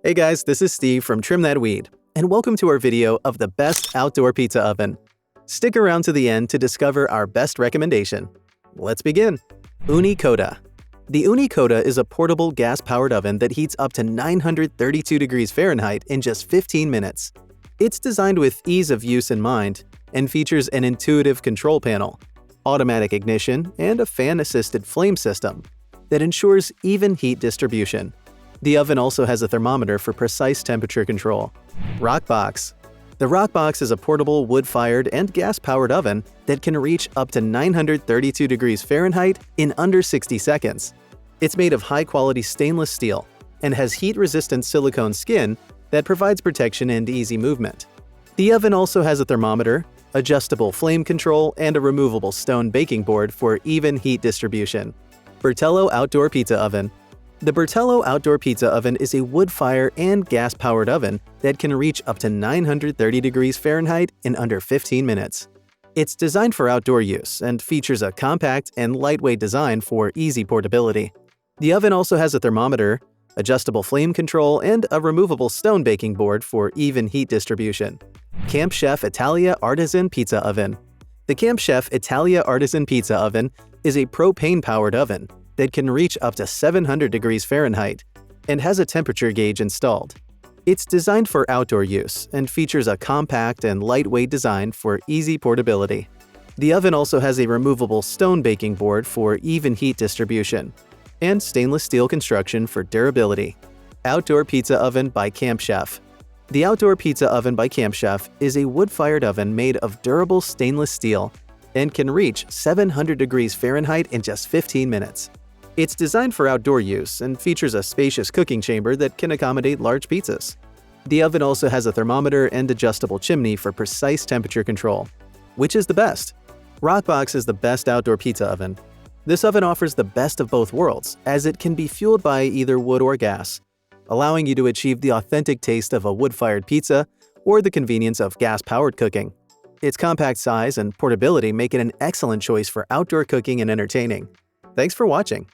Hey guys, this is Steve from Trim That Weed, and welcome to our video of the best outdoor pizza oven. Stick around to the end to discover our best recommendation. Let's begin. Ooni Koda. The Ooni Koda is a portable gas-powered oven that heats up to 932 degrees Fahrenheit in just 15 minutes. It's designed with ease of use in mind and features an intuitive control panel, automatic ignition, and a fan-assisted flame system that ensures even heat distribution. The oven also has a thermometer for precise temperature control. Roccbox. The Roccbox is a portable wood-fired and gas-powered oven that can reach up to 932 degrees Fahrenheit in under 60 seconds. It's made of high-quality stainless steel and has heat-resistant silicone skin that provides protection and easy movement. The oven also has a thermometer, adjustable flame control, and a removable stone baking board for even heat distribution. Bertello Outdoor Pizza Oven. The Bertello Outdoor Pizza Oven is a wood-fire and gas-powered oven that can reach up to 930 degrees Fahrenheit in under 15 minutes. It's designed for outdoor use and features a compact and lightweight design for easy portability. The oven also has a thermometer, adjustable flame control, and a removable stone baking board for even heat distribution. Camp Chef Italia Artisan Pizza Oven. The Camp Chef Italia Artisan Pizza Oven is a propane-powered oven that can reach up to 700 degrees Fahrenheit and has a temperature gauge installed. It's designed for outdoor use and features a compact and lightweight design for easy portability. The oven also has a removable stone baking board for even heat distribution and stainless steel construction for durability. Outdoor Pizza Oven by Camp Chef. The Outdoor Pizza Oven by Camp Chef is a wood-fired oven made of durable stainless steel and can reach 700 degrees Fahrenheit in just 15 minutes. It's designed for outdoor use and features a spacious cooking chamber that can accommodate large pizzas. The oven also has a thermometer and adjustable chimney for precise temperature control. Which is the best? Roccbox is the best outdoor pizza oven. This oven offers the best of both worlds, as it can be fueled by either wood or gas, allowing you to achieve the authentic taste of a wood-fired pizza or the convenience of gas-powered cooking. Its compact size and portability make it an excellent choice for outdoor cooking and entertaining. Thanks for watching.